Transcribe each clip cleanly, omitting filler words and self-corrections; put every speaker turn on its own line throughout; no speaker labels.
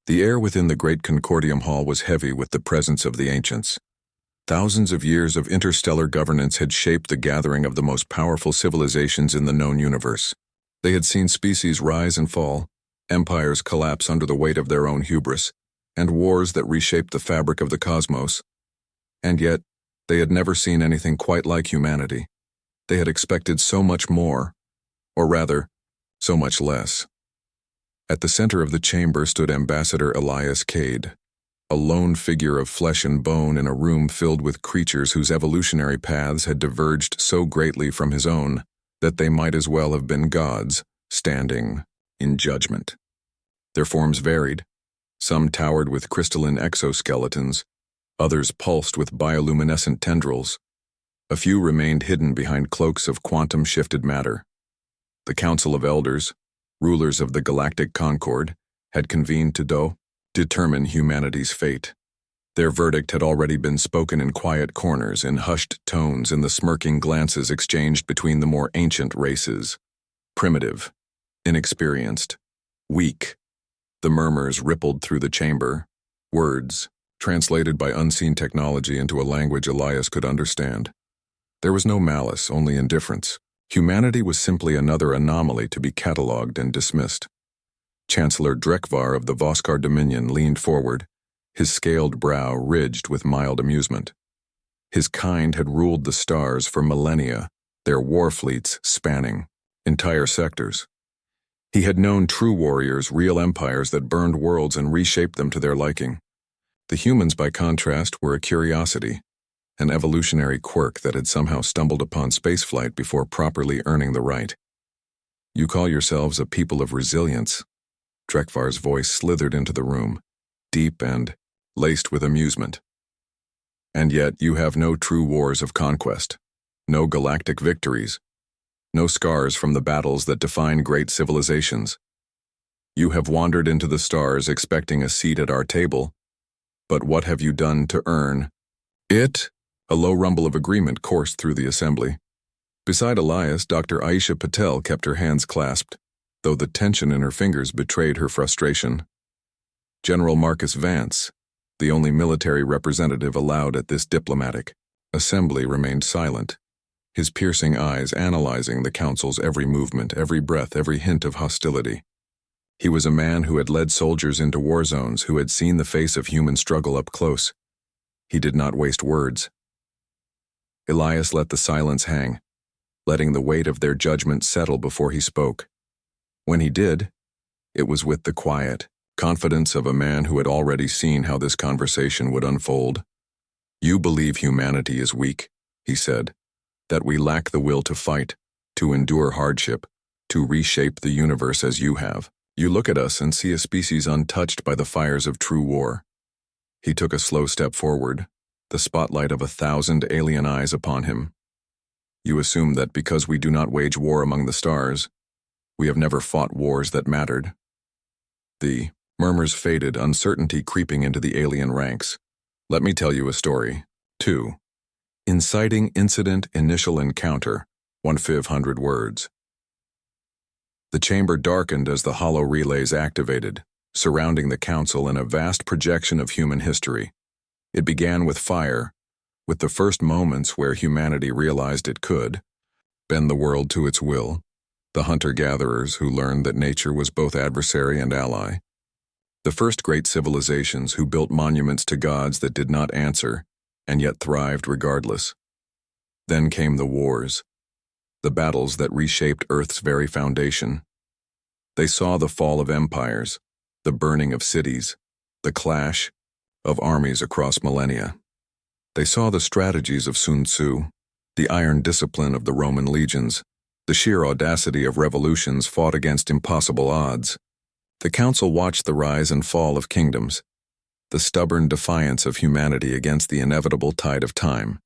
The air within the great Concordium Hall was heavy with the presence of the ancients. Thousands of years of interstellar governance had shaped the gathering of the most powerful civilizations in the known universe. They had seen species rise and fall, empires collapse under the weight of their own hubris, and wars that reshaped the fabric of the cosmos. And yet, they had never seen anything quite like humanity. They had expected so much more, or rather, so much less. At the center of the chamber stood Ambassador Elias Kade, a lone figure of flesh and bone in a room filled with creatures whose evolutionary paths had diverged so greatly from his own that they might as well have been gods, standing in judgment. Their forms varied. Some towered with crystalline exoskeletons, others pulsed with bioluminescent tendrils. A few remained hidden behind cloaks of quantum-shifted matter. The Council of Elders, rulers of the Galactic Concord, had convened to determine humanity's fate. Their verdict had already been spoken in quiet corners, in hushed tones, in the smirking glances exchanged between the more ancient races. Primitive, inexperienced, weak. The murmurs rippled through the chamber, words, translated by unseen technology into a language Elias could understand. There was no malice, only indifference. Humanity was simply another anomaly to be catalogued and dismissed. Chancellor Drekvar of the Voskar Dominion leaned forward, his scaled brow ridged with mild amusement. His kind had ruled the stars for millennia, their war fleets spanning entire sectors. He had known true warriors, real empires that burned worlds and reshaped them to their liking. The humans, by contrast, were a curiosity, an evolutionary quirk that had somehow stumbled upon spaceflight before properly earning the right. You call yourselves a people of resilience. Drekvar's voice slithered into the room, deep and laced with amusement. And yet you have no true wars of conquest, no galactic victories, no scars from the battles that define great civilizations. You have wandered into the stars expecting a seat at our table, but what have you done to earn it? A low rumble of agreement coursed through the assembly. Beside Elias, Dr. Aisha Patel kept her hands clasped, though the tension in her fingers betrayed her frustration. General Marcus Vance, the only military representative allowed at this diplomatic assembly, remained silent, his piercing eyes analyzing the council's every movement, every breath, every hint of hostility. He was a man who had led soldiers into war zones, who had seen the face of human struggle up close. He did not waste words. Elias let the silence hang, letting the weight of their judgment settle before he spoke. When he did, it was with the quiet confidence of a man who had already seen how this conversation would unfold. You believe humanity is weak, he said, that we lack the will to fight, to endure hardship, to reshape the universe as you have. You look at us and see a species untouched by the fires of true war. He took a slow step forward, the spotlight of 1,000 alien eyes upon him. You assume that because we do not wage war among the stars, we have never fought wars that mattered. The murmurs faded, uncertainty creeping into the alien ranks. Let me tell you a story. 2. Inciting incident, initial encounter, 1,500 words. The chamber darkened as the hollow relays activated, surrounding the council in a vast projection of human history. It began with fire, with the first moments where humanity realized it could bend the world to its will, the hunter-gatherers who learned that nature was both adversary and ally, the first great civilizations who built monuments to gods that did not answer and yet thrived regardless. Then came the wars, the battles that reshaped Earth's very foundation. They saw the fall of empires, the burning of cities, the clash of armies across millennia. They saw the strategies of Sun Tzu, the iron discipline of the Roman legions, the sheer audacity of revolutions fought against impossible odds. The council watched the rise and fall of kingdoms, the stubborn defiance of humanity against the inevitable tide of time.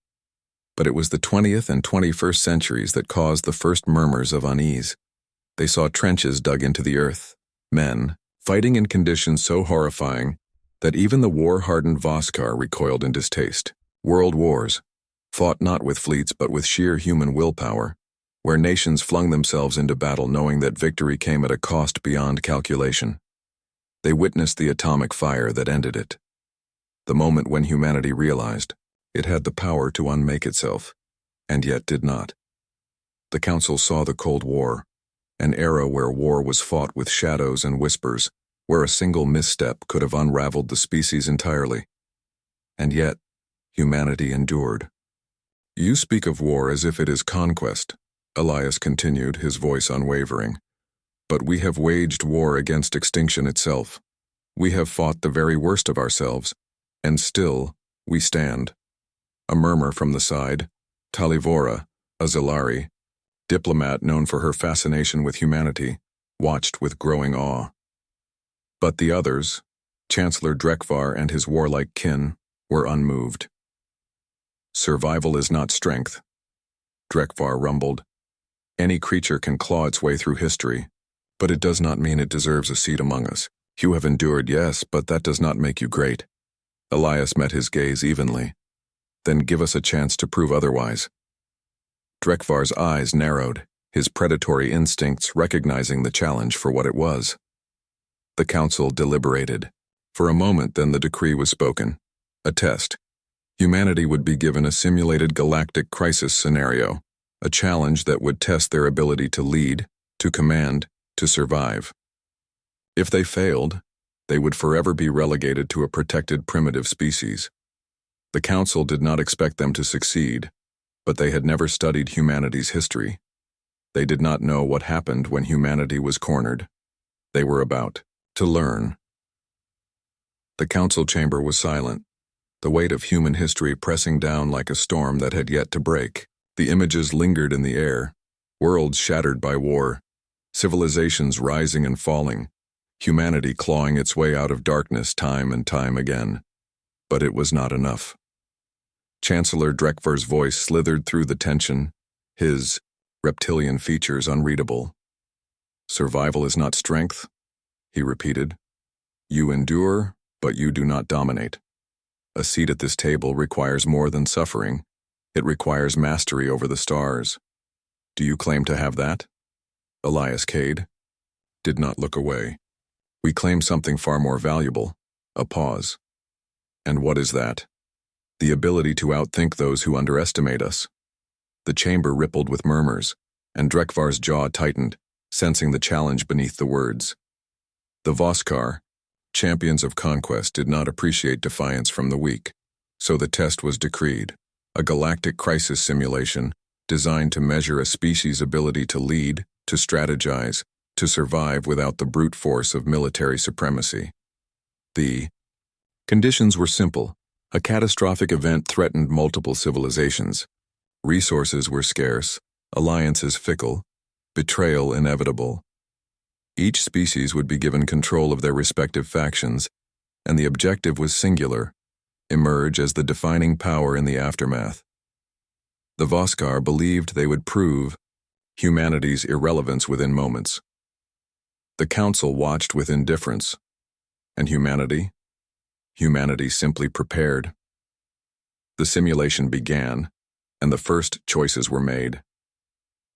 But it was the 20th and 21st centuries that caused the first murmurs of unease. They saw trenches dug into the earth, men fighting in conditions so horrifying that even the war-hardened Voskar recoiled in distaste. World wars, fought not with fleets but with sheer human willpower, where nations flung themselves into battle knowing that victory came at a cost beyond calculation. They witnessed the atomic fire that ended it. The moment when humanity realized it had the power to unmake itself, and yet did not. The Council saw the Cold War, an era where war was fought with shadows and whispers, where a single misstep could have unraveled the species entirely. And yet, humanity endured. You speak of war as if it is conquest, Elias continued, his voice unwavering. But we have waged war against extinction itself. We have fought the very worst of ourselves, and still we stand. A murmur from the side. Talivora, a Zalari, diplomat known for her fascination with humanity, watched with growing awe. But the others, Chancellor Drekvar and his warlike kin, were unmoved. Survival is not strength, Drekvar rumbled. Any creature can claw its way through history, but it does not mean it deserves a seat among us. You have endured, yes, but that does not make you great. Elias met his gaze evenly. Then give us a chance to prove otherwise. Drekvar's eyes narrowed, his predatory instincts recognizing the challenge for what it was. The Council deliberated. For a moment, then the decree was spoken. A test. Humanity would be given a simulated galactic crisis scenario, a challenge that would test their ability to lead, to command, to survive. If they failed, they would forever be relegated to a protected primitive species. The Council did not expect them to succeed, but they had never studied humanity's history. They did not know what happened when humanity was cornered. They were about to learn. The Council chamber was silent, the weight of human history pressing down like a storm that had yet to break. The images lingered in the air, worlds shattered by war, civilizations rising and falling, humanity clawing its way out of darkness time and time again. But it was not enough. Chancellor Drekvar's voice slithered through the tension, his reptilian features unreadable. Survival is not strength, he repeated. You endure, but you do not dominate. A seat at this table requires more than suffering. It requires mastery over the stars. Do you claim to have that? Elias Kade did not look away. We claim something far more valuable, a pause. And what is that? The ability to outthink those who underestimate us. The chamber rippled with murmurs, and Drekvar's jaw tightened, sensing the challenge beneath the words. The Voskar, champions of conquest, did not appreciate defiance from the weak, so the test was decreed, a galactic crisis simulation designed to measure a species' ability to lead, to strategize, to survive without the brute force of military supremacy. The conditions were simple. A catastrophic event threatened multiple civilizations. Resources were scarce, alliances fickle, betrayal inevitable. Each species would be given control of their respective factions, and the objective was singular: emerge as the defining power in the aftermath. The Voskar believed they would prove humanity's irrelevance within moments. The Council watched with indifference. And humanity? Humanity simply prepared. The simulation began, and the first choices were made.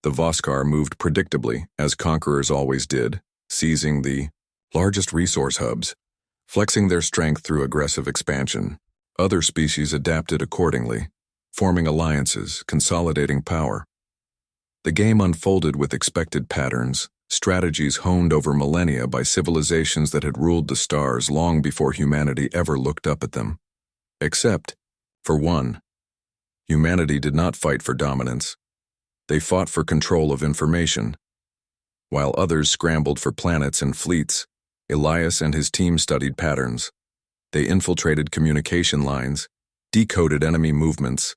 The Voskar moved predictably, as conquerors always did, seizing the largest resource hubs, flexing their strength through aggressive expansion. Other species adapted accordingly, forming alliances, consolidating power. The game unfolded with expected patterns, strategies honed over millennia by civilizations that had ruled the stars long before humanity ever looked up at them. Except, for one, humanity did not fight for dominance. They fought for control of information. While others scrambled for planets and fleets, Elias and his team studied patterns. They infiltrated communication lines, decoded enemy movements,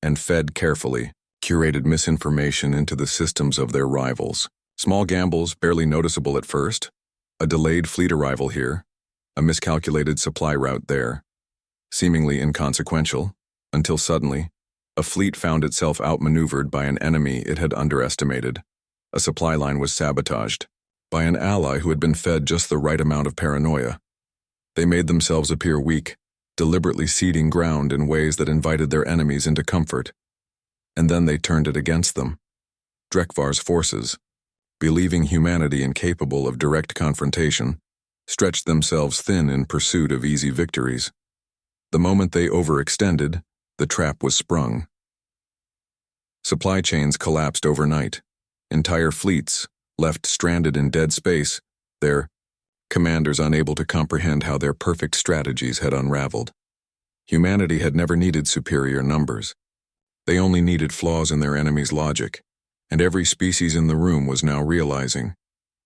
and fed carefully, curated misinformation into the systems of their rivals. Small gambles, barely noticeable at first. A delayed fleet arrival here, a miscalculated supply route there. Seemingly inconsequential, until suddenly, a fleet found itself outmaneuvered by an enemy it had underestimated. A supply line was sabotaged by an ally who had been fed just the right amount of paranoia. They made themselves appear weak, deliberately ceding ground in ways that invited their enemies into comfort. And then they turned it against them. Drekvar's forces, believing humanity incapable of direct confrontation, stretched themselves thin in pursuit of easy victories. The moment they overextended, the trap was sprung. Supply chains collapsed overnight. Entire fleets, left stranded in dead space, their commanders unable to comprehend how their perfect strategies had unraveled. Humanity had never needed superior numbers. They only needed flaws in their enemy's logic, and every species in the room was now realizing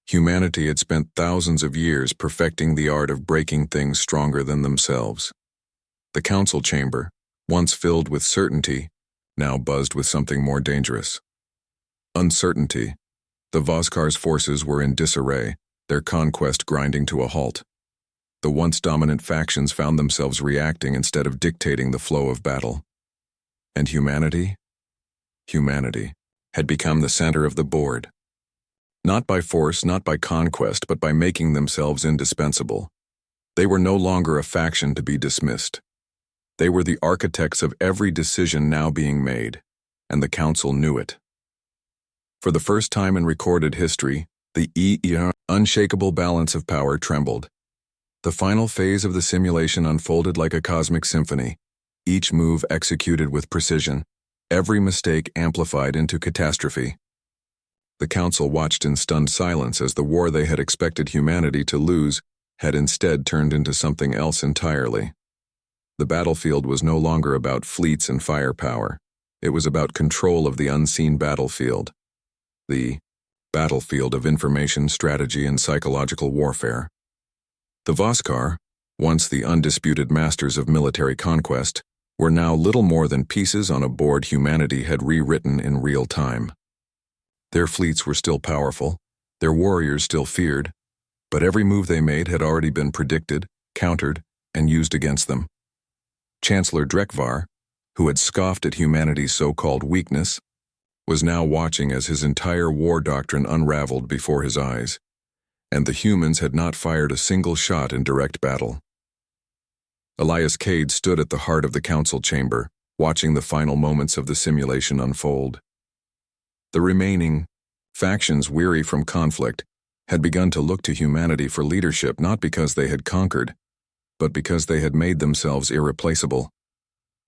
humanity had spent thousands of years perfecting the art of breaking things stronger than themselves. The council chamber, once filled with certainty, now buzzed with something more dangerous. Uncertainty. The Voskar's forces were in disarray, their conquest grinding to a halt. The once dominant factions found themselves reacting instead of dictating the flow of battle. And humanity? Humanity had become the center of the board. Not by force, not by conquest, but by making themselves indispensable. They were no longer a faction to be dismissed. They were the architects of every decision now being made, and the council knew it. For the first time in recorded history, the unshakable balance of power trembled. The final phase of the simulation unfolded like a cosmic symphony, each move executed with precision, every mistake amplified into catastrophe. The council watched in stunned silence as the war they had expected humanity to lose had instead turned into something else entirely. The battlefield was no longer about fleets and firepower. It was about control of the unseen battlefield. The battlefield of information, strategy, and psychological warfare. The Voskar, once the undisputed masters of military conquest, were now little more than pieces on a board humanity had rewritten in real time. Their fleets were still powerful, their warriors still feared, but every move they made had already been predicted, countered, and used against them. Chancellor Drekvar, who had scoffed at humanity's so-called weakness, was now watching as his entire war doctrine unraveled before his eyes, and the humans had not fired a single shot in direct battle. Elias Kade stood at the heart of the council chamber, watching the final moments of the simulation unfold. The remaining factions, weary from conflict, had begun to look to humanity for leadership not because they had conquered, but because they had made themselves irreplaceable.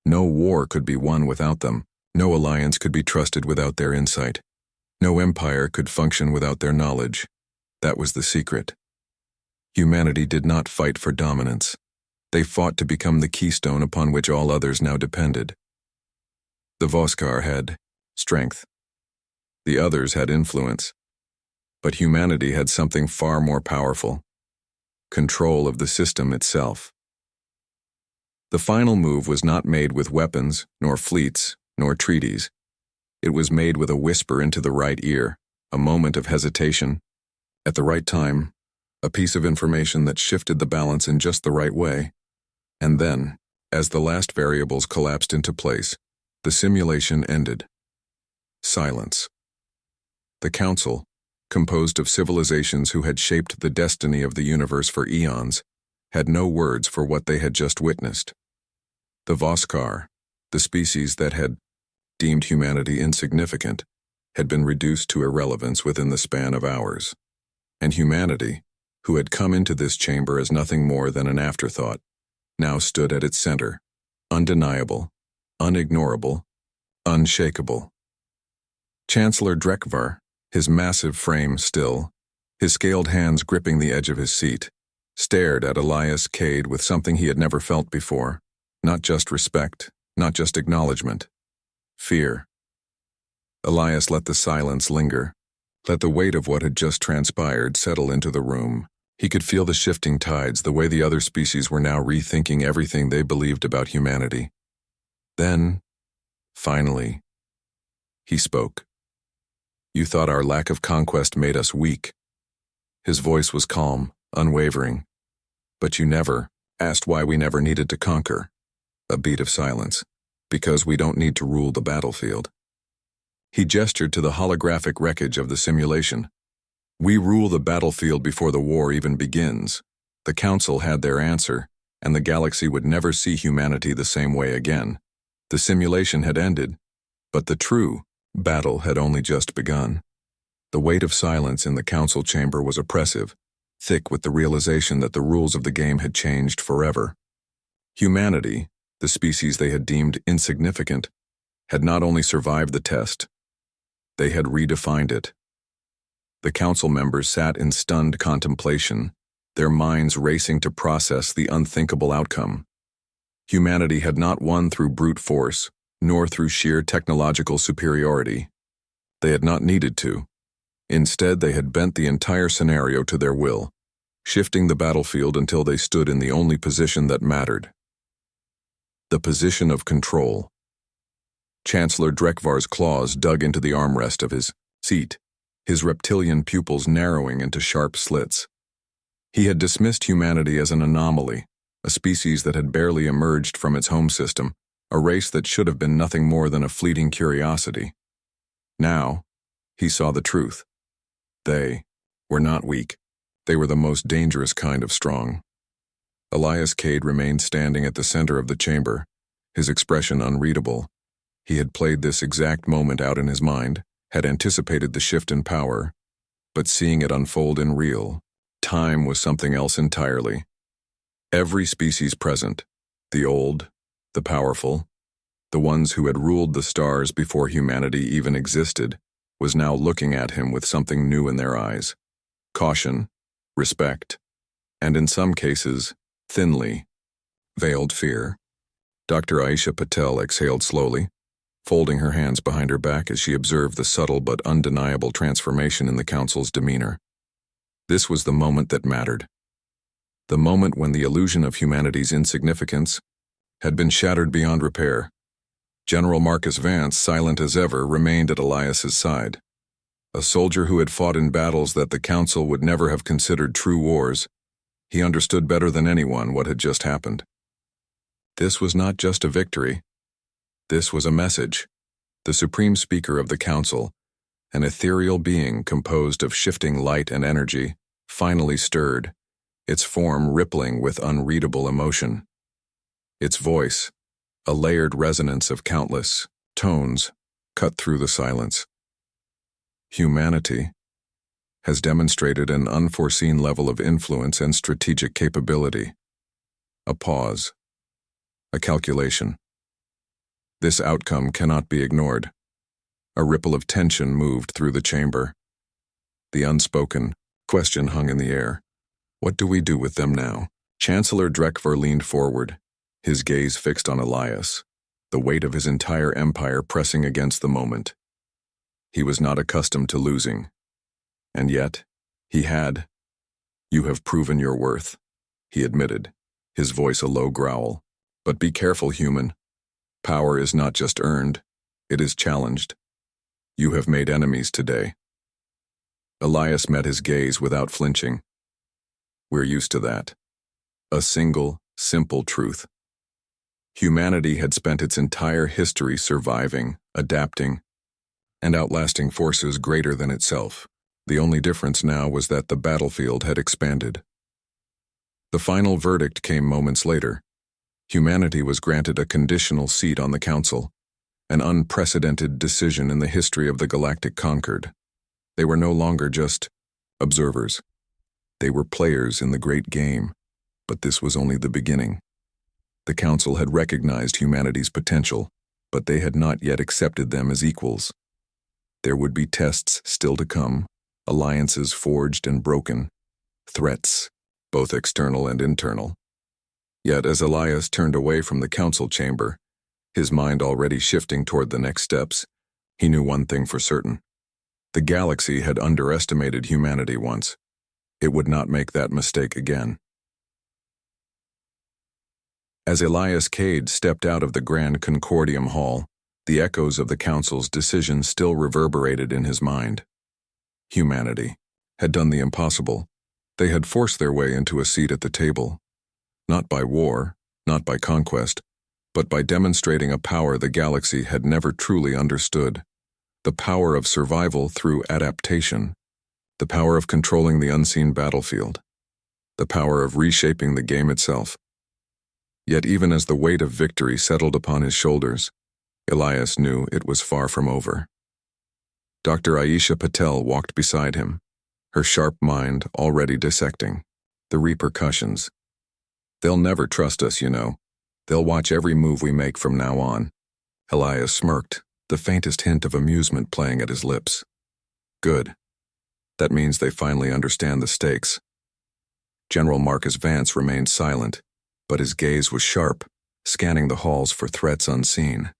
No war could be won without them. No alliance could be trusted without their insight. No empire could function without their knowledge. That was the secret. Humanity did not fight for dominance. They fought to become the keystone upon which all others now depended. The Voskar had strength. The others had influence. But humanity had something far more powerful: control of the system itself. The final move was not made with weapons, nor fleets, nor treaties. It was made with a whisper into the right ear, a moment of hesitation. At the right time, a piece of information that shifted the balance in just the right way. And then, as the last variables collapsed into place, the simulation ended. Silence. The council, composed of civilizations who had shaped the destiny of the universe for eons, had no words for what they had just witnessed. The Voskar, the species that had deemed humanity insignificant, had been reduced to irrelevance within the span of hours. And humanity, who had come into this chamber as nothing more than an afterthought, now stood at its center, undeniable, unignorable, unshakable. Chancellor Drekvar, his massive frame still, his scaled hands gripping the edge of his seat, stared at Elias Kade with something he had never felt before, not just respect, not just acknowledgement, fear. Elias let the silence linger, let the weight of what had just transpired settle into the room. He could feel the shifting tides, the way the other species were now rethinking everything they believed about humanity. Then, finally, he spoke. "You thought our lack of conquest made us weak." His voice was calm, unwavering. "But you never asked why we never needed to conquer." A beat of silence. "Because we don't need to rule the battlefield." He gestured to the holographic wreckage of the simulation. "We rule the battlefield before the war even begins." The council had their answer, and the galaxy would never see humanity the same way again. The simulation had ended, but the true battle had only just begun. The weight of silence in the council chamber was oppressive, thick with the realization that the rules of the game had changed forever. Humanity, the species they had deemed insignificant, had not only survived the test, they had redefined it. The council members sat in stunned contemplation, their minds racing to process the unthinkable outcome. Humanity had not won through brute force, nor through sheer technological superiority. They had not needed to. Instead, they had bent the entire scenario to their will, shifting the battlefield until they stood in the only position that mattered. The position of control. Chancellor Drekvar's claws dug into the armrest of his seat, his reptilian pupils narrowing into sharp slits. He had dismissed humanity as an anomaly, a species that had barely emerged from its home system, a race that should have been nothing more than a fleeting curiosity. Now, he saw the truth. They were not weak. They were the most dangerous kind of strong. Elias Kade remained standing at the center of the chamber, his expression unreadable. He had played this exact moment out in his mind, had anticipated the shift in power, but seeing it unfold in real time was something else entirely. Every species present, the old, the powerful, the ones who had ruled the stars before humanity even existed, was now looking at him with something new in their eyes. Caution, respect, and in some cases, thinly veiled fear. Dr. Aisha Patel exhaled slowly, folding her hands behind her back as she observed the subtle but undeniable transformation in the council's demeanor. This was the moment that mattered. The moment when the illusion of humanity's insignificance had been shattered beyond repair. General Marcus Vance, silent as ever, remained at Elias's side. A soldier who had fought in battles that the council would never have considered true wars, he understood better than anyone what had just happened. This was not just a victory. This was a message. The supreme speaker of the council, an ethereal being composed of shifting light and energy, finally stirred, its form rippling with unreadable emotion. Its voice, a layered resonance of countless tones, cut through the silence. Humanity has demonstrated an unforeseen level of influence and strategic capability. A pause. A calculation. This outcome cannot be ignored. A ripple of tension moved through the chamber. The unspoken question hung in the air. What do we do with them now? Chancellor Drekvar leaned forward, his gaze fixed on Elias, the weight of his entire empire pressing against the moment. He was not accustomed to losing. And yet, he had. You have proven your worth, he admitted, his voice a low growl. But be careful, human. Power is not just earned, it is challenged. You have made enemies today. Elias met his gaze without flinching. We're used to that. A single, simple truth. Humanity had spent its entire history surviving, adapting, and outlasting forces greater than itself. The only difference now was that the battlefield had expanded. The final verdict came moments later. Humanity was granted a conditional seat on the council, an unprecedented decision in the history of the galactic Concord. They were no longer just observers. They were players in the great game, but this was only the beginning. The council had recognized humanity's potential, but they had not yet accepted them as equals. There would be tests still to come, alliances forged and broken, threats, both external and internal. Yet as Elias turned away from the council chamber, his mind already shifting toward the next steps, he knew one thing for certain. The galaxy had underestimated humanity once. It would not make that mistake again. As Elias Kade stepped out of the Grand Concordium Hall, the echoes of the council's decision still reverberated in his mind. Humanity had done the impossible. They had forced their way into a seat at the table. Not by war, not by conquest, but by demonstrating a power the galaxy had never truly understood. The power of survival through adaptation. The power of controlling the unseen battlefield. The power of reshaping the game itself. Yet even as the weight of victory settled upon his shoulders, Elias knew it was far from over. Dr. Aisha Patel walked beside him, her sharp mind already dissecting the repercussions. They'll never trust us, you know. They'll watch every move we make from now on. Elias smirked, the faintest hint of amusement playing at his lips. Good. That means they finally understand the stakes. General Marcus Vance remained silent, but his gaze was sharp, scanning the halls for threats unseen.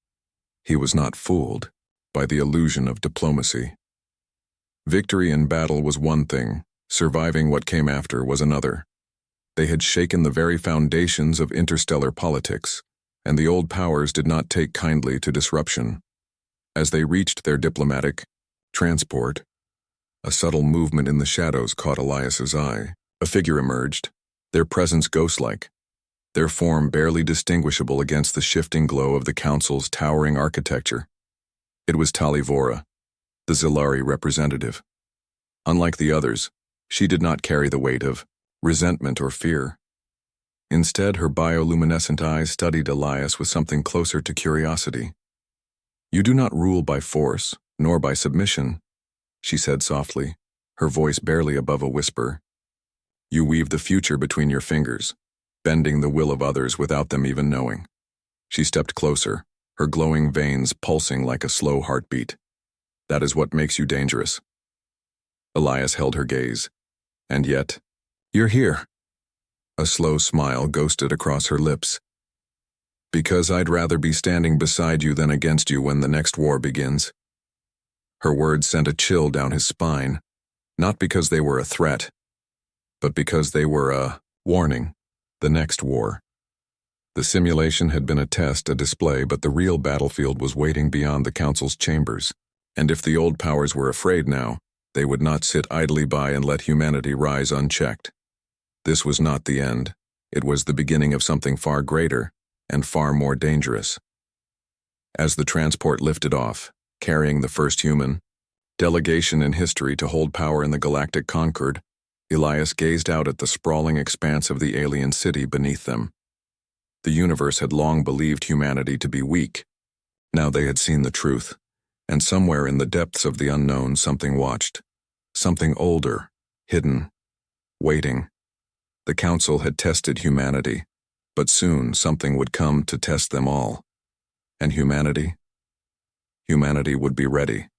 He was not fooled by the illusion of diplomacy. Victory in battle was one thing, surviving what came after was another. They had shaken the very foundations of interstellar politics, and the old powers did not take kindly to disruption. As they reached their diplomatic transport, a subtle movement in the shadows caught Elias's eye. A figure emerged, their presence ghost-like, their form barely distinguishable against the shifting glow of the Council's towering architecture. It was Talivora, the Zilari representative. Unlike the others, she did not carry the weight of resentment or fear. Instead, her bioluminescent eyes studied Elias with something closer to curiosity. "You do not rule by force, nor by submission," she said softly, her voice barely above a whisper. "You weave the future between your fingers, bending the will of others without them even knowing." She stepped closer, her glowing veins pulsing like a slow heartbeat. "That is what makes you dangerous." Elias held her gaze. "And yet, you're here." A slow smile ghosted across her lips. "Because I'd rather be standing beside you than against you when the next war begins." Her words sent a chill down his spine, not because they were a threat, but because they were a warning. The next war. The simulation had been a test, a display, but the real battlefield was waiting beyond the Council's chambers. And if the old powers were afraid now, they would not sit idly by and let humanity rise unchecked. This was not the end. It was the beginning of something far greater and far more dangerous. As the transport lifted off, carrying the first human delegation in history to hold power in the galactic Concord, Elias gazed out at the sprawling expanse of the alien city beneath them. The universe had long believed humanity to be weak. Now they had seen the truth, and somewhere in the depths of the unknown something watched. Something older, hidden, waiting. The Council had tested humanity, but soon something would come to test them all. And humanity? Humanity would be ready.